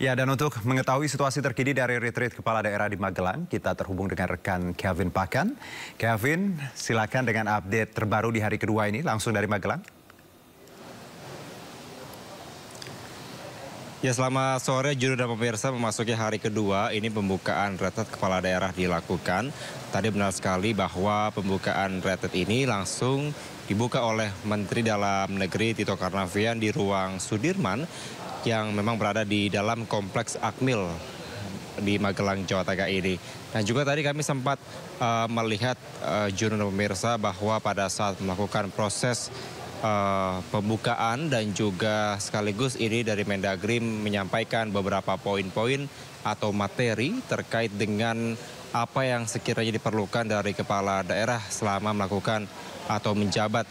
Ya, dan untuk mengetahui situasi terkini dari retreat Kepala Daerah di Magelang, kita terhubung dengan rekan Kevin Pakan. Kevin, silakan dengan update terbaru di hari kedua ini, langsung dari Magelang. Ya, selamat sore Juru dan pemirsa. Memasuki hari kedua, ini pembukaan retret kepala daerah dilakukan. Tadi benar sekali bahwa pembukaan retret ini langsung dibuka oleh Menteri Dalam Negeri Tito Karnavian di ruang Sudirman yang memang berada di dalam kompleks Akmil di Magelang, Jawa Tengah ini. Dan juga tadi kami sempat melihat Juru dan pemirsa bahwa pada saat melakukan proses pembukaan dan juga sekaligus ini dari Mendagri menyampaikan beberapa poin-poin atau materi terkait dengan apa yang sekiranya diperlukan dari kepala daerah selama melakukan atau menjabat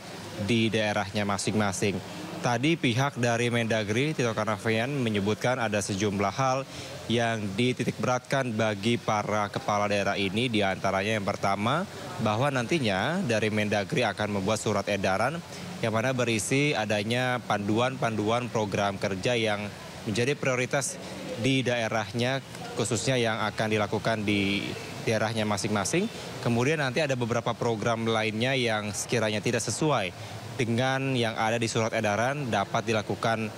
di daerahnya masing-masing. Tadi pihak dari Mendagri Tito Karnavian menyebutkan ada sejumlah hal yang dititikberatkan bagi para kepala daerah ini, diantaranya yang pertama bahwa nantinya dari Mendagri akan membuat surat edaran yang mana berisi adanya panduan-panduan program kerja yang menjadi prioritas di daerahnya, khususnya yang akan dilakukan di daerahnya masing-masing. Kemudian nanti ada beberapa program lainnya yang sekiranya tidak sesuai dengan yang ada di surat edaran dapat dilakukan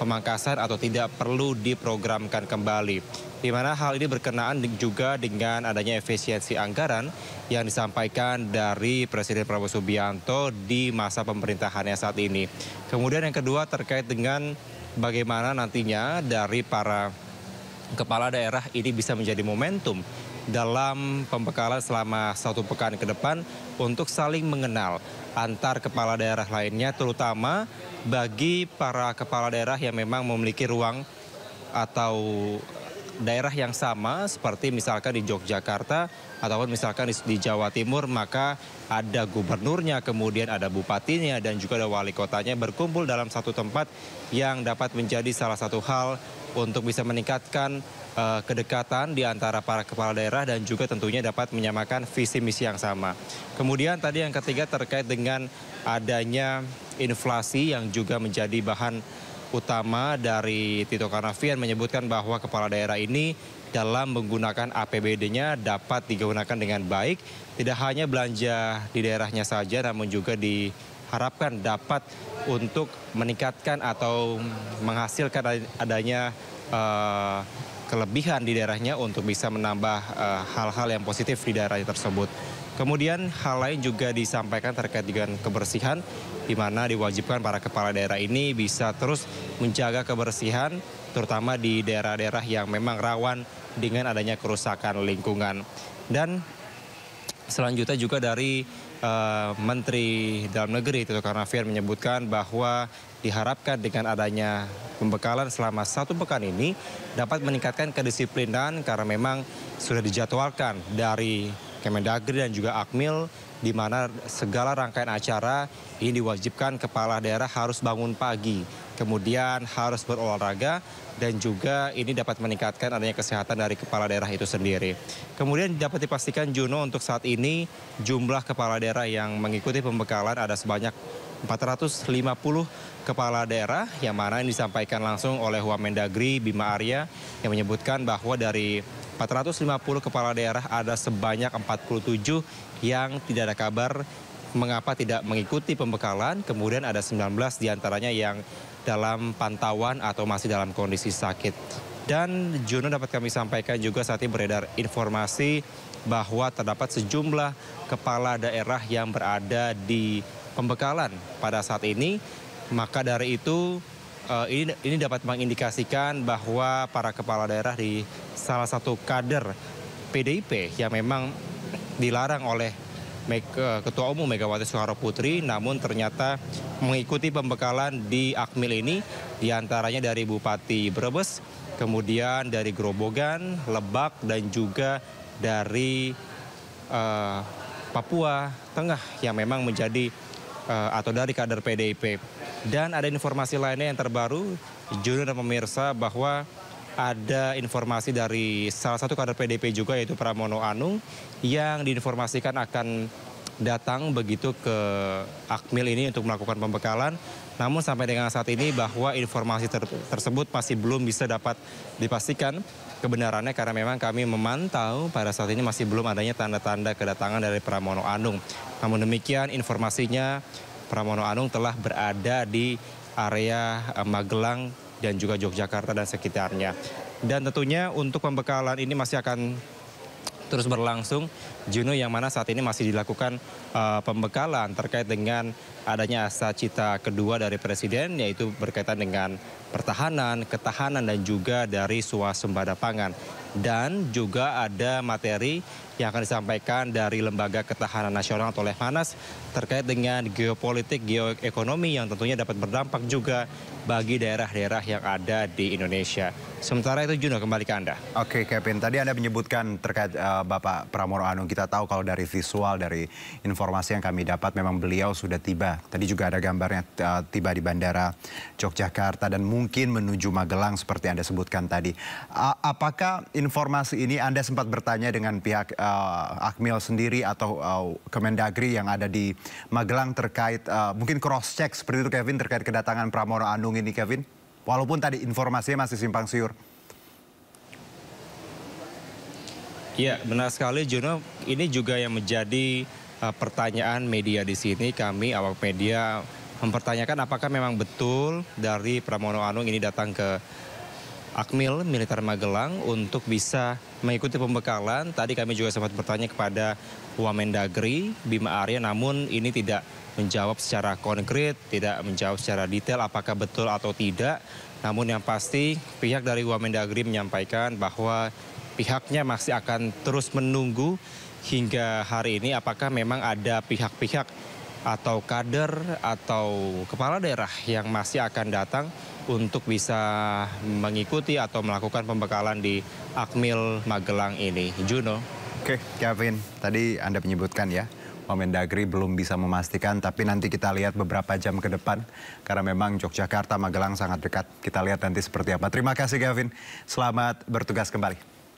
pemangkasan atau tidak perlu diprogramkan kembali. Di mana hal ini berkenaan juga dengan adanya efisiensi anggaran yang disampaikan dari Presiden Prabowo Subianto di masa pemerintahannya saat ini. Kemudian yang kedua terkait dengan bagaimana nantinya dari para kepala daerah ini bisa menjadi momentum dalam pembekalan selama 1 pekan ke depan untuk saling mengenal antar kepala daerah lainnya, terutama bagi para kepala daerah yang memang memiliki ruang atau daerah yang sama seperti misalkan di Yogyakarta ataupun misalkan di Jawa Timur, maka ada gubernurnya, kemudian ada bupatinya dan juga ada wali kotanya berkumpul dalam satu tempat yang dapat menjadi salah satu hal untuk bisa meningkatkan kedekatan di antara para kepala daerah dan juga tentunya dapat menyamakan visi misi yang sama. Kemudian tadi yang ketiga terkait dengan adanya inflasi yang juga menjadi bahan utama dari Tito Karnavian, menyebutkan bahwa kepala daerah ini dalam menggunakan APBD-nya dapat digunakan dengan baik. Tidak hanya belanja di daerahnya saja, namun juga diharapkan dapat untuk meningkatkan atau menghasilkan adanya kelebihan di daerahnya untuk bisa menambah hal-hal yang positif di daerahnya tersebut. Kemudian hal lain juga disampaikan terkait dengan kebersihan, di mana diwajibkan para kepala daerah ini bisa terus menjaga kebersihan, terutama di daerah-daerah yang memang rawan dengan adanya kerusakan lingkungan. Dan selanjutnya juga dari Menteri Dalam Negeri Tito Karnavian menyebutkan bahwa diharapkan dengan adanya pembekalan selama 1 pekan ini dapat meningkatkan kedisiplinan karena memang sudah dijadwalkan dari Kemendagri dan juga Akmil, di mana segala rangkaian acara ini diwajibkan kepala daerah harus bangun pagi, kemudian harus berolahraga, dan juga ini dapat meningkatkan adanya kesehatan dari kepala daerah itu sendiri. Kemudian dapat dipastikan Juno, untuk saat ini jumlah kepala daerah yang mengikuti pembekalan ada sebanyak 450 kepala daerah, yang mana ini disampaikan langsung oleh Wamendagri Bima Arya yang menyebutkan bahwa dari 450 kepala daerah ada sebanyak 47 yang tidak ada kabar mengapa tidak mengikuti pembekalan, kemudian ada 19 diantaranya yang dalam pantauan atau masih dalam kondisi sakit. Dan Juno dapat kami sampaikan juga saat ini beredar informasi bahwa terdapat sejumlah kepala daerah yang berada di pembekalan pada saat ini. Maka dari itu ini dapat mengindikasikan bahwa para kepala daerah di salah satu kader PDIP yang memang dilarang oleh Ketua Umum Megawati Soekarno Putri, namun ternyata mengikuti pembekalan di Akmil ini, diantaranya dari Bupati Brebes, kemudian dari Grobogan, Lebak, dan juga dari Papua Tengah yang memang menjadi atau dari kader PDIP. Dan ada informasi lainnya yang terbaru, Juno dan pemirsa, bahwa ada informasi dari salah satu kader PDIP juga, yaitu Pramono Anung, yang diinformasikan akan datang begitu ke Akmil ini untuk melakukan pembekalan. Namun sampai dengan saat ini bahwa informasi tersebut masih belum bisa dapat dipastikan kebenarannya karena memang kami memantau pada saat ini masih belum adanya tanda-tanda kedatangan dari Pramono Anung. Namun demikian informasinya Pramono Anung telah berada di area Magelang dan juga Yogyakarta dan sekitarnya. Dan tentunya untuk pembekalan ini masih akan terus berlangsung, Juno, yang mana saat ini masih dilakukan pembekalan terkait dengan adanya asa cita kedua dari Presiden, yaitu berkaitan dengan pertahanan, ketahanan, dan juga dari swasembada pangan. Dan juga ada materi yang akan disampaikan dari Lembaga Ketahanan Nasional atau Lemhanas terkait dengan geopolitik, geoekonomi yang tentunya dapat berdampak juga bagi daerah-daerah yang ada di Indonesia. Sementara itu, Juno, kembali ke Anda. Oke, Kevin. Tadi Anda menyebutkan terkait Bapak Pramono Anung. Kita tahu kalau dari visual, dari informasi yang kami dapat, memang beliau sudah tiba. Tadi juga ada gambarnya tiba di Bandara Yogyakarta dan mungkin menuju Magelang seperti Anda sebutkan tadi. Apakah informasi ini Anda sempat bertanya dengan pihak Akmil sendiri atau Kemendagri yang ada di Magelang terkait mungkin cross-check seperti itu, Kevin, terkait kedatangan Pramono Anung ini, Kevin? Walaupun tadi informasinya masih simpang siur. Iya, benar sekali, Juno. Ini juga yang menjadi pertanyaan media di sini. Kami awak media mempertanyakan apakah memang betul dari Pramono Anung ini datang ke Akmil Militer Magelang untuk bisa mengikuti pembekalan. Tadi kami juga sempat bertanya kepada Wamendagri Bima Arya, namun ini tidak menjawab secara konkret, tidak menjawab secara detail apakah betul atau tidak. Namun yang pasti pihak dari Wamendagri menyampaikan bahwa pihaknya masih akan terus menunggu hingga hari ini apakah memang ada pihak-pihak atau kader atau kepala daerah yang masih akan datang untuk bisa mengikuti atau melakukan pembekalan di Akmil Magelang ini. Juno. Oke, Kevin, tadi Anda menyebutkan ya, Wamendagri belum bisa memastikan, tapi nanti kita lihat beberapa jam ke depan, karena memang Yogyakarta, Magelang sangat dekat. Kita lihat nanti seperti apa. Terima kasih, Kevin. Selamat bertugas kembali.